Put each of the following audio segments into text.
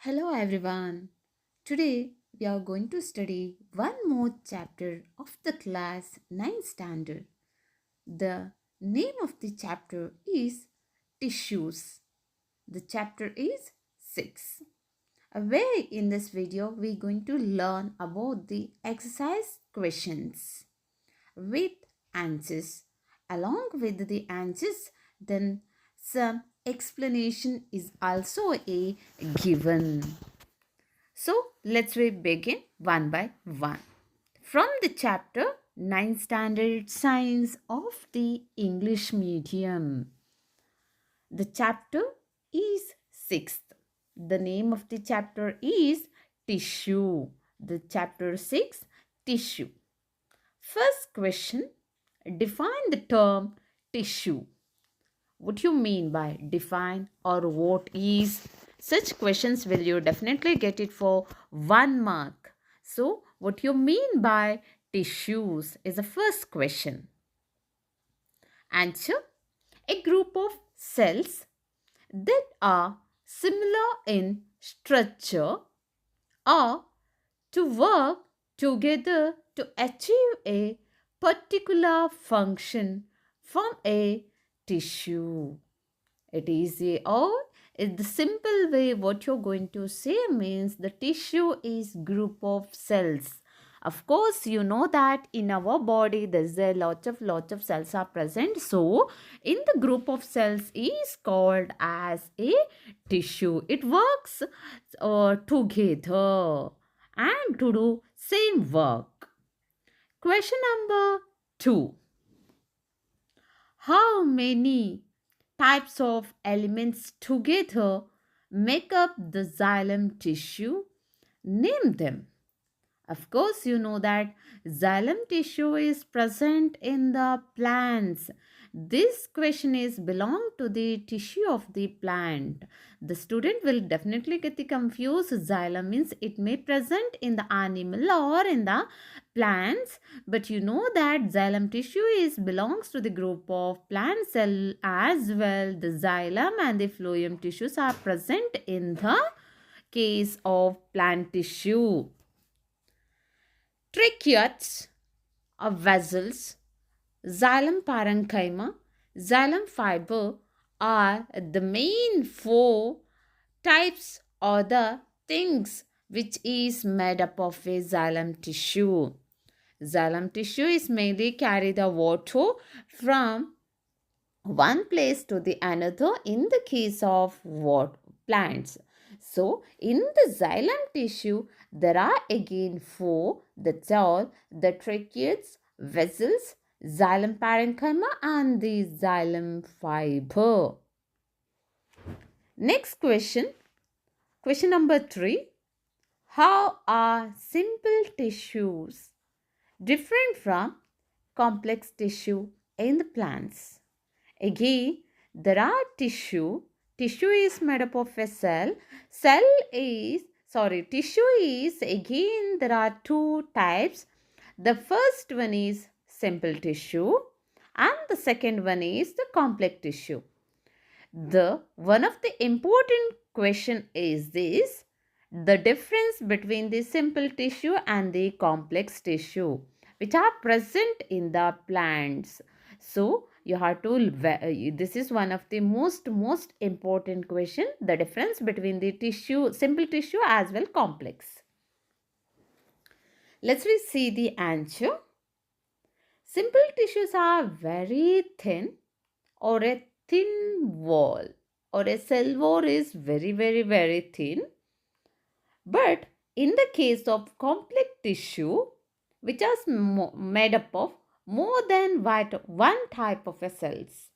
Hello everyone. Today we are going to study one more chapter of the class 9 standard. The name of the chapter is Tissues. The chapter is 6. Where in this video we are going to learn about the exercise questions with answers. Along with the answers, then some explanation is also a given. So let's we begin one by one. From the chapter 9 Standard Science of the English Medium. The chapter is 6th. The name of the chapter is Tissue. The chapter 6 Tissue. First question, define the term tissue. What you mean by define or what is? Such questions will you definitely get it for 1 mark. So what you mean by tissues is the first question. Answer, a group of cells that are similar in structure or to work together to achieve a particular function from a tissue. It is a or in the simple way what you're going to say means the tissue is group of cells. Of course, you know that in our body there's a lot of cells are present. So, in the group of cells is called as a tissue. It works together and to do same work. Question number 2. How many types of elements together make up the xylem tissue? Name them. Of course, you know that xylem tissue is present in the plants. This question is belong to the tissue of the plant. The student will definitely get the confused. Xylem means it may present in the animal or in the plants, but you know that xylem tissue is belongs to the group of plant cell as well. The xylem and the phloem tissues are present in the case of plant tissue. Tracheids or vessels, xylem parenchyma, xylem fiber are the main four types or the things which is made up of a xylem tissue. Xylem tissue is mainly carry the water from one place to the another in the case of what plants. So in the xylem tissue there are again four, that's all: the tracheids, vessels, xylem parenchyma and the xylem fiber. Next question, question number 3. How are simple tissues different from complex tissue in the plants? Again, there are tissue. Tissue is made up of a cell. Tissue is again there are two types. The first one is simple tissue and the second one is the complex tissue. The one of the important question is this: the difference between the simple tissue and the complex tissue which are present in the plants. So you have to this is one of the most important question, the difference between the tissue, simple tissue as well complex. Let's see the answer. Simple tissues are very thin or a thin wall, or a cell wall is very thin. But in the case of complex tissue, which is made up of more than one type of a cells.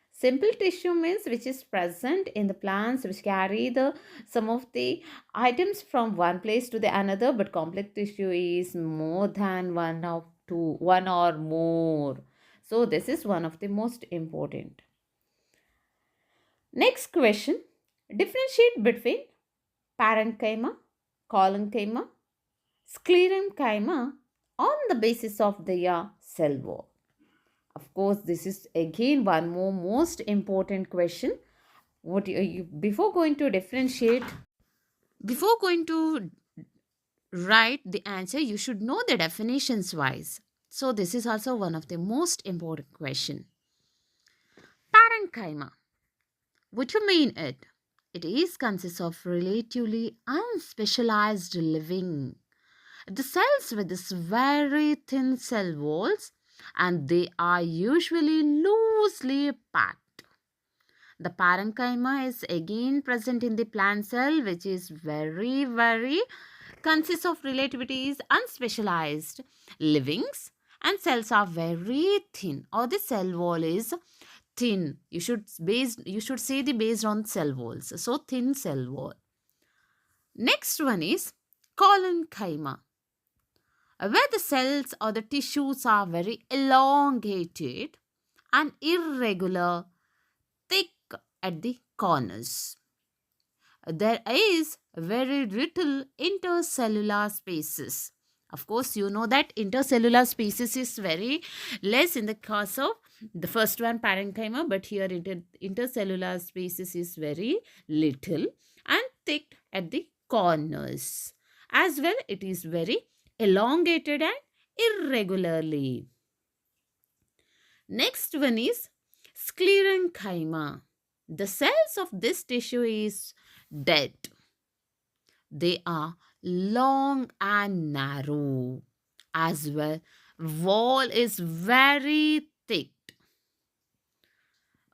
Simple tissue means which is present in the plants which carry the some of the items from one place to the another, but complex tissue is more than one or more. So this is one of the most important. Next question, differentiate between parenchyma, collenchyma, sclerenchyma on the basis of their cell wall. Of course, this is again one more most important question. Before going to differentiate, Before going to write the answer, you should know the definitions wise. So this is also one of the most important question. Parenchyma. What you mean it? It is consists of relatively unspecialized living. The cells with this very thin cell walls, and they are usually loosely packed. The parenchyma is again present in the plant cell, which is very consists of relativities unspecialized livings, and cells are very thin, or the cell wall is thin. You should say the based on cell walls. So thin cell wall. Next one is collenchyma, where the cells or the tissues are very elongated and irregular, thick at the corners. There is very little intercellular spaces. Of course, you know that intercellular spaces is very less in the case of the first one, parenchyma, but here intercellular spaces is very little and thick at the corners. As well, it is very elongated and irregularly. Next one is sclerenchyma. The cells of this tissue is dead. They are long and narrow. As well, wall is very thick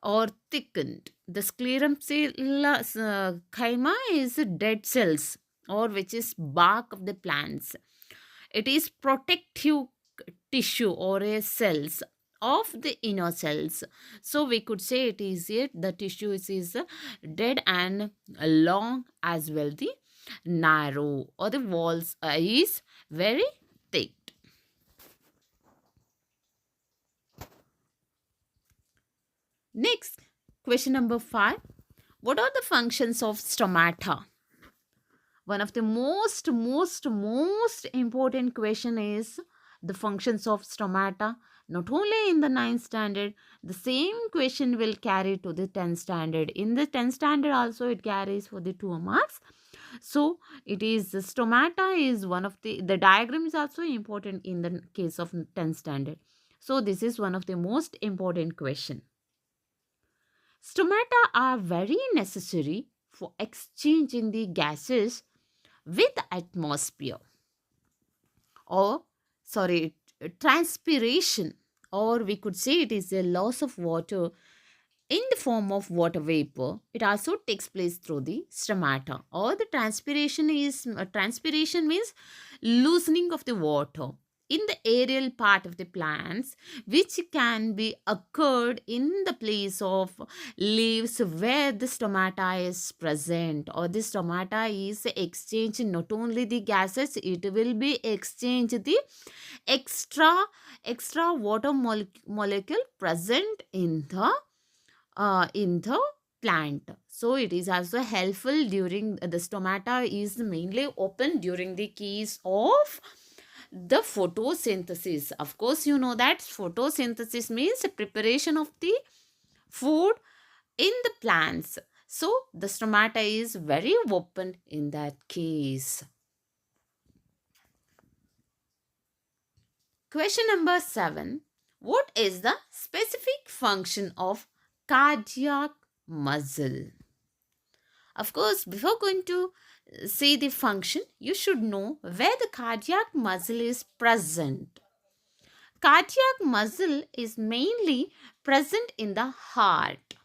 or thickened. The sclerenchyma is dead cells, or which is bark of the plants. It is protective tissue or a cells of the inner cells. So we could say it is it the tissue is dead and long, as well the narrow, or the walls is very thick. Next, question number 5. What are the functions of stomata? One of the most important question is the functions of stomata. Not only in the 9th standard, the same question will carry to the 10th standard. In the 10th standard also it carries for the 2 marks. So it is the stomata is one of the diagram is also important in the case of 10th standard. So this is one of the most important question. Stomata are very necessary for exchanging the gases with the atmosphere, or sorry, transpiration, or we could say it is a loss of water in the form of water vapor. It also takes place through the stomata, or the transpiration means loosening of the water in the aerial part of the plants, which can be occurred in the place of leaves where the stomata is present, or the stomata is exchange not only the gases, it will be exchange the extra water molecule present in the plant. So it is also helpful during the stomata is mainly open during the case of the photosynthesis. Of course, you know that photosynthesis means the preparation of the food in the plants. So the stomata is very open in that case. Question number 7. What is the specific function of cardiac muscle? Of course, before going to see the function, you should know where the cardiac muscle is present. Cardiac muscle is mainly present in the heart,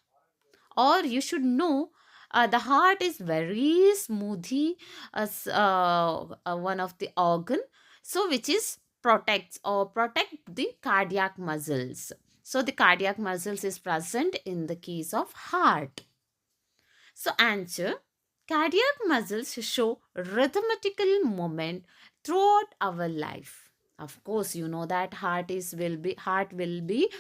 or you should know the heart is very smoothly one of the organ, so which is protect the cardiac muscles. So the cardiac muscles is present in the case of heart. So answer, cardiac muscles show rhythmical movement throughout our life. Of course, you know that heart will be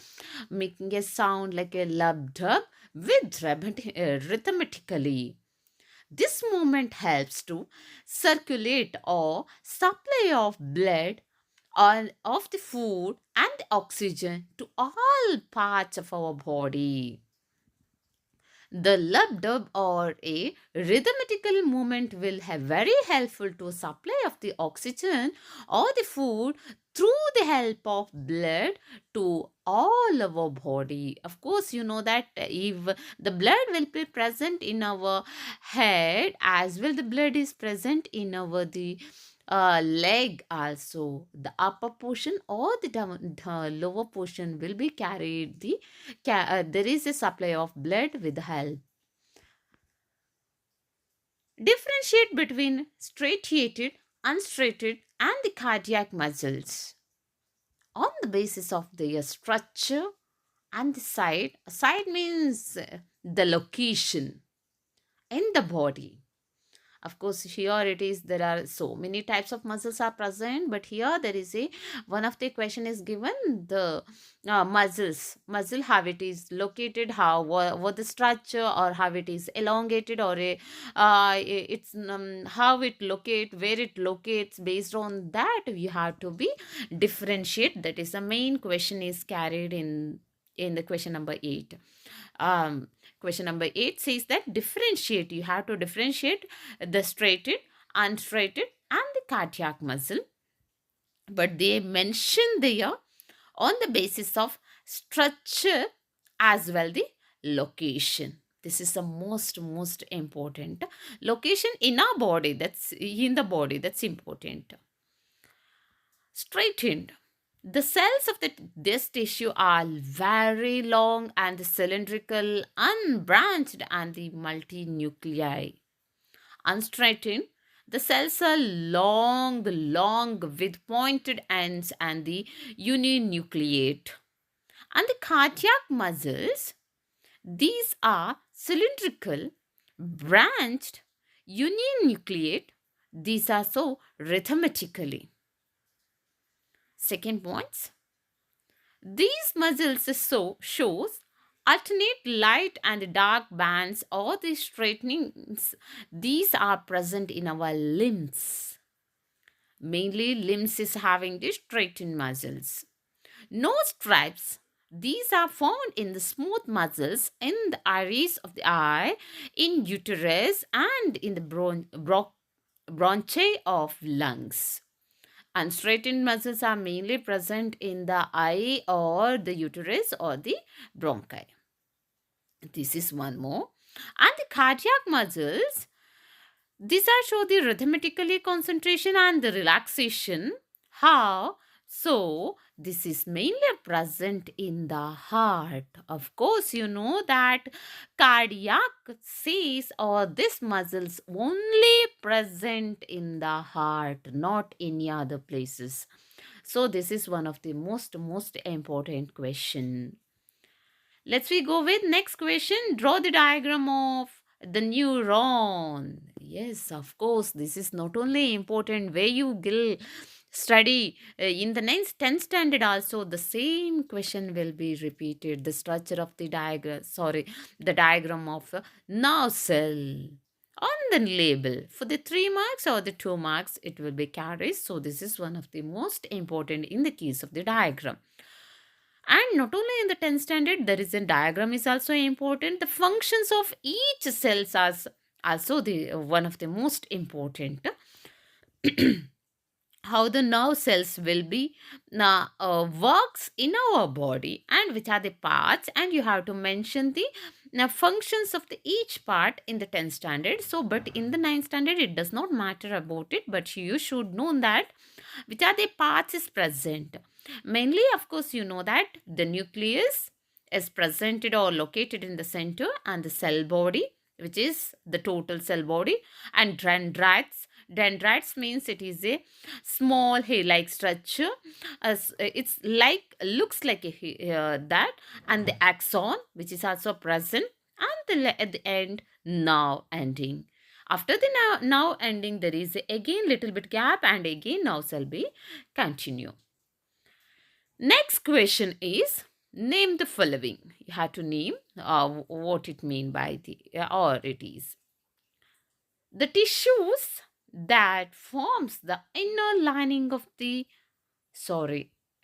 making a sound like a lub dub with rhythmically. This movement helps to circulate or supply of blood or of the food and the oxygen to all parts of our body. The lub dub or a rhythmical movement will have very helpful to supply of the oxygen or the food through the help of blood to all our body. Of course, you know that if the blood will be present in our head as well, the blood is present in our the leg also. The upper portion or the lower portion will be carried there is a supply of blood with help. Differentiate between striated, unstriated, and the cardiac muscles on the basis of their structure and the side. Side means the location in the body. Of course, here it is, there are so many types of muscles are present, but here there is a one of the question is given the muscle, how it is located, how what the structure, or how it is elongated, or a it's how it locate, where it locates. Based on that, you have to be differentiate. That is the main question is carried in the question number 8. um Question number 8 says that differentiate. You have to differentiate the straighted, unstraighted, and the cardiac muscle. But they mention there on the basis of structure as well the location. This is the most important location in our body. That's in the body. That's important. Straightened. The cells of this tissue are very long and cylindrical, unbranched, and the multinuclei. Unstraightened, the cells are long with pointed ends and the uninucleate. And the cardiac muscles, these are cylindrical, branched, uninucleate. These are so rhythmically. Second point, these muscles shows alternate light and dark bands or the straightenings. These are present in our limbs. Mainly limbs is having the straightened muscles. No stripes. These are found in the smooth muscles in the iris of the eye, in uterus, and in the bronchi of lungs. Unstraightened muscles are mainly present in the eye or the uterus or the bronchi. This is one more. And the cardiac muscles, these are show the rhythmically concentration and the relaxation. How? So, this is mainly present in the heart. Of course, you know that cardiac says or this muscles only present in the heart, not any other places. So, this is one of the most important question. Let's we go with next question. Draw the diagram of the neuron. Yes, of course, this is not only important where you will study in the next 10th standard also the same question will be repeated. The structure of the diagram, the diagram of a nerve cell on the label. For the 3 marks or the 2 marks, it will be carried. So this is one of the most important in the case of the diagram. And not only in the 10th standard, there is a diagram is also important. The functions of each cells are also the one of the most important. How the nerve cells will be works in our body and which are the parts, and you have to mention the functions of the each part in the 10th standard. So but in the 9th standard it does not matter about it, but you should know that which are the parts is present. Mainly, of course, you know that the nucleus is presented or located in the center, and the cell body, which is the total cell body, and dendrites. Dendrites means it is a small hair-like structure. As it's like looks like that, and the axon, which is also present, and at the end now ending. After the now ending, there is again little bit gap, and again now shall be continue. Next question is name the following. You have to name what it mean by the or it is. The tissues that forms the inner lining of the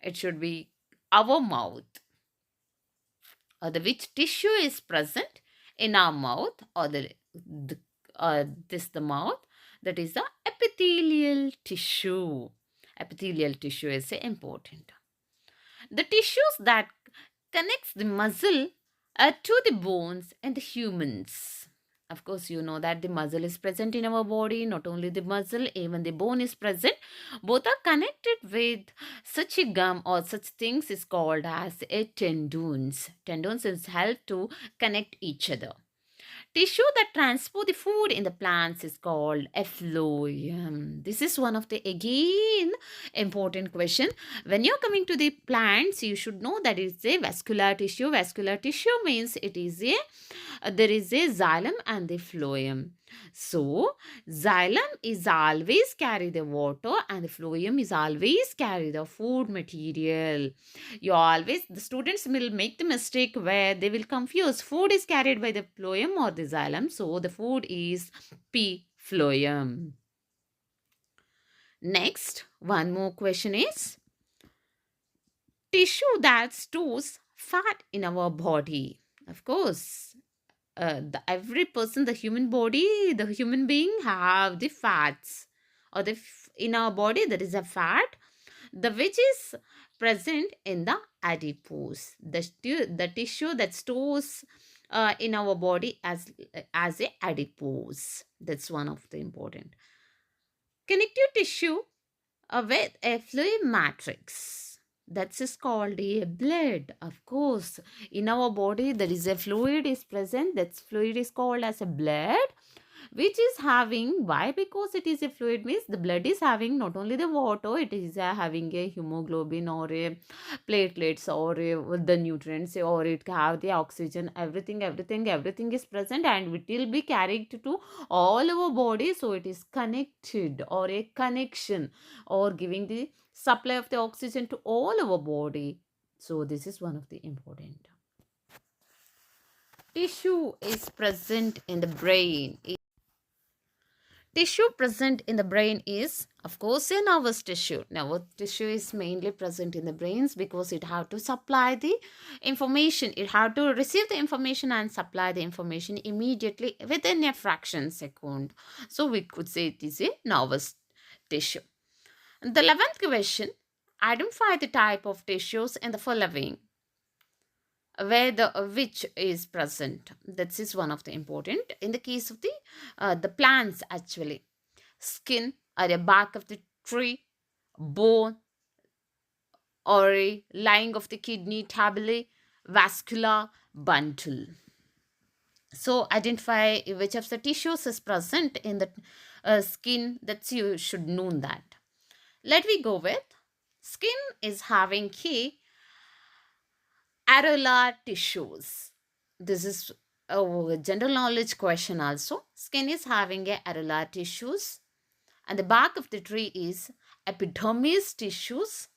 it should be our mouth. The which tissue is present in our mouth, or the this the mouth, that is the epithelial tissue. Epithelial tissue is important. The tissues that connects the muscle to the bones and the humans. Of course, you know that the muscle is present in our body. Not only the muscle, even the bone is present. Both are connected with such a gum or such things is called as a tendons. Tendons is help to connect each other. Tissue that transport the food in the plants is called effluent. This is one of the again important question. When you're coming to the plants, you should know that it's a vascular tissue. Vascular tissue means it is a there is a xylem and the phloem. So xylem is always carry the water and the phloem is always carry the food material. You always, the students will make the mistake where they will confuse food is carried by the phloem or the xylem. So the food is P phloem. Next, one more question is tissue that stores fat in our body. Of course, every person, the human body, the human being have the fats, or in our body there is a fat, the which is present in the adipose, the tissue that stores in our body as a adipose. That's one of the important connective tissue with a fluid matrix. That is called a blood. Of course, in our body there is a fluid is present. That fluid is called as a blood, which is having, why? Because it is a fluid means the blood is having not only the water, it is having a hemoglobin or a platelets or the nutrients, or it have the oxygen, everything is present, and it will be carried to all our body. So it is connected, or a connection, or giving the supply of the oxygen to all our body. So this is one of the important tissue is present in the brain. Tissue present in the brain is, of course, a nervous tissue. Nervous tissue is mainly present in the brains because it have to supply the information. It have to receive the information and supply the information immediately within a fraction second. So we could say it is a nervous tissue. The 11th question, identify the type of tissues in the following where the which is present. That is one of the important. In the case of the plants, actually, skin or the bark of the tree, bone or a lining of the kidney, tabulae, vascular bundle. So identify which of the tissues is present in the skin. That's, you should know that. Let me go with skin is having key areolar tissues. This is a general knowledge question also. Skin is having a areolar tissues, and the bark of the tree is epidermis tissues.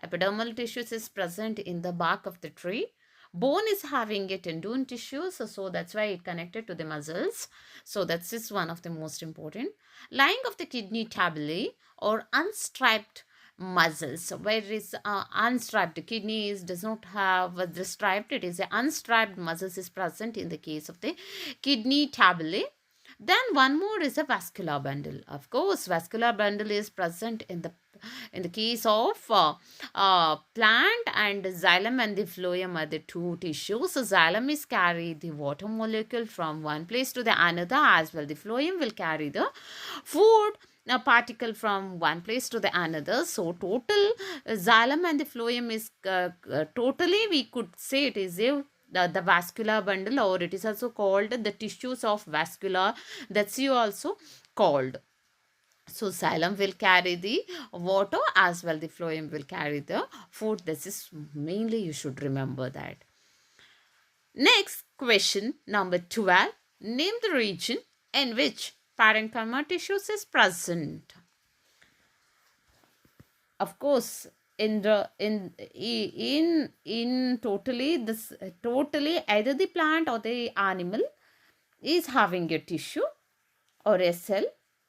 Epidermal tissues is present in the bark of the tree. Bone is having a tendon tissues, so that's why it connected to the muscles. So that's just one of the most important. Lining of the kidney tabulae or unstriped muscles, where it is unstriped kidneys does not have the striped, it is a unstriped muscles is present in the case of the kidney tabulae. Then one more is a vascular bundle. Of course, vascular bundle is present in the case of plant, and xylem and the phloem are the two tissues. So xylem is carry the water molecule from one place to the another, as well the phloem will carry the food a particle from one place to the another. So total xylem and the phloem is totally, we could say it is the vascular bundle, or it is also called the tissues of vascular. That's you also called. So xylem will carry the water, as well the phloem will carry the food. This is mainly, you should remember that. Next question, number 12. Name the region in which parenchyma tissues is present. Of course, in totally this totally either the plant or the animal is having a tissue or a cell.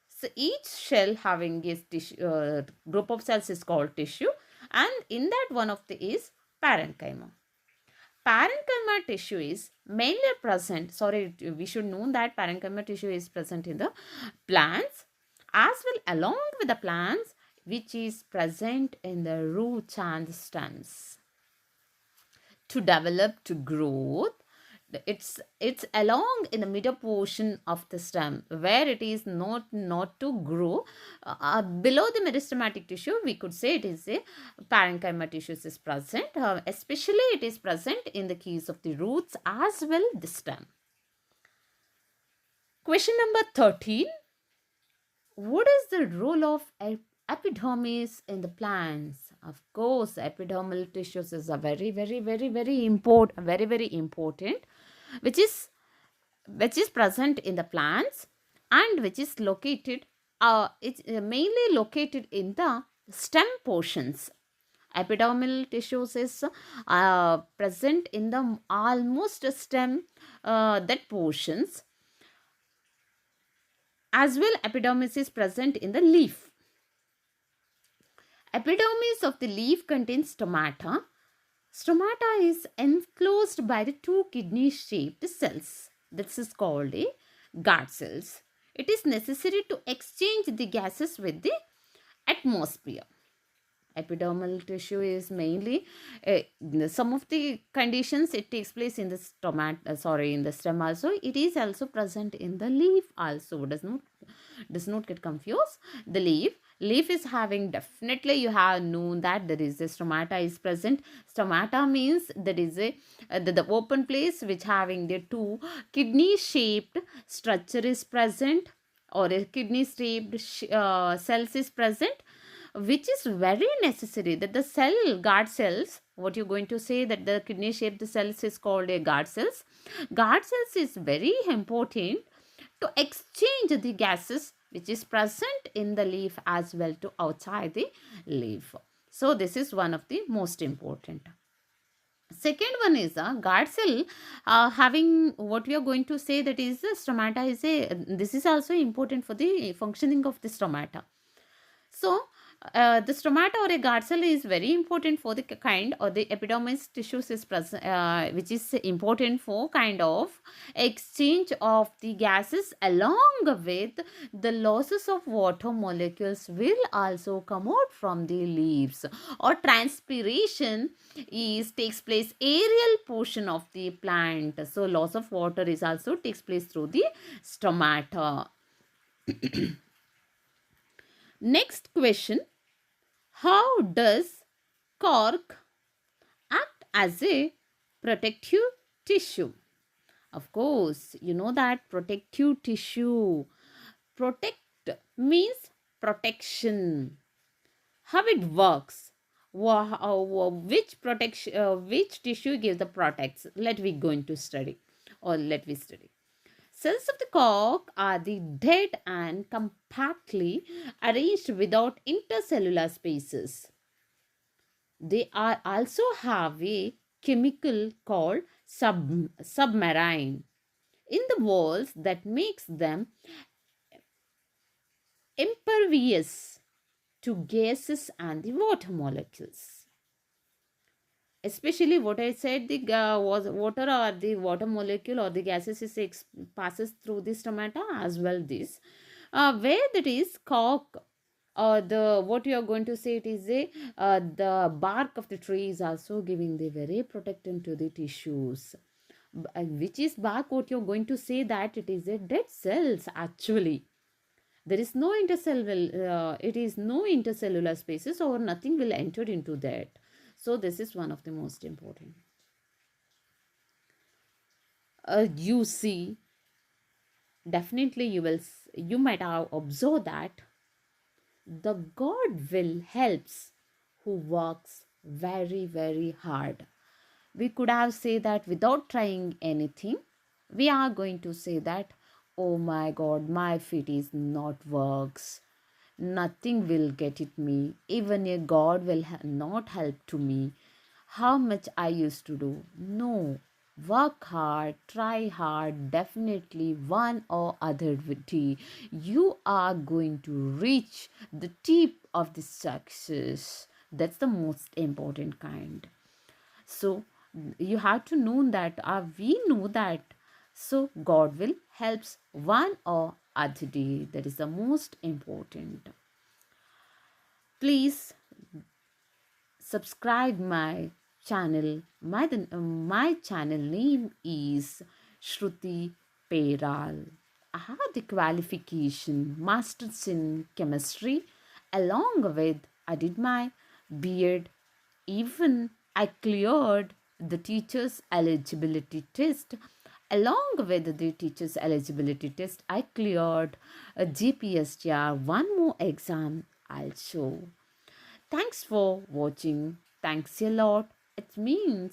So each cell having a tissue, group of cells is called tissue, and in that one of the is parenchyma. Parenchyma tissue is mainly present. Sorry, we should know that parenchyma tissue is present in the plants as well along with the plants, which is present in the roots and stems. To develop to growth, it's along in the middle portion of the stem where it is not to grow. Below the meristematic tissue, we could say it is a parenchyma tissues is present. Especially it is present in the case of the roots as well the stem. Question number 13. What is the role of epidermis in the plants? Of course, epidermal tissues is a very important, very important, which is present in the plants and which is located. It's mainly located in the stem portions. Epidermal tissues is present in the almost stem that portions. As well, epidermis is present in the leaf. Epidermis of the leaf contains stomata. Stomata is enclosed by the two kidney-shaped cells. This is called a guard cells. It is necessary to exchange the gases with the atmosphere. Epidermal tissue is mainly some of the conditions it takes place in the in the stem also. It is also present in the leaf also. Does not get confused. The leaf is having, definitely you have known that there is a stomata is present. Stomata means there is a the open place which having the two kidney shaped structure is present, or a kidney shaped cells is present, which is very necessary that the cell guard cells, what you're going to say that the kidney shaped cells is called a guard cells. Guard cells is very important to exchange the gases which is present in the leaf as well to outside the leaf. So this is one of the most important. Second one is a guard cell having, what we are going to say, that is the stomata is a, this is also important for the functioning of the stomata. So, the stomata or a guard cell is very important for the kind, or the epidermis tissues is present, which is important for kind of exchange of the gases, along with the losses of water molecules will also come out from the leaves, or transpiration is takes place aerial portion of the plant. So, loss of water is also takes place through the stomata. Next question. How does cork act as a protective tissue? Of course, you know that protective tissue. Protect means protection. How it works? Which protection? Which tissue gives the protects? Let we going to study, or let we study. Cells of the cork are the dead and compactly arranged without intercellular spaces. They are also have a chemical called submarine in the walls that makes them impervious to gases and the water molecules. Especially what I said, the was water, or the water molecule or the gases is passes through this stomata as well. This where that is cork, or the, what you are going to say, it is a the bark of the tree is also giving the very protectant to the tissues. Which is bark, what you're going to say, that it is a dead cells actually. There is no intercellular, it is no intercellular spaces, or nothing will enter into that. So this is one of the most important. You see, definitely you might have observed that the God will helps who works very hard. We could have said that without trying anything, we are going to say that, oh my God, my feet is not works. Nothing will get it me. Even a God will not help to me. How much I used to do? No. Work hard, try hard, definitely one or other day you are going to reach the tip of the success. That's the most important kind. So You have to know that, we know that. So God will helps one or other day. That is the most important. Please subscribe my channel. My channel name is Shruti Peral. I have the qualification Masters in Chemistry. Along with I did my B.Ed. Even I cleared the teacher's eligibility test. Along with the teacher's eligibility test, I cleared a GPSTR, one more exam also. Thanks for watching. Thanks a lot. It means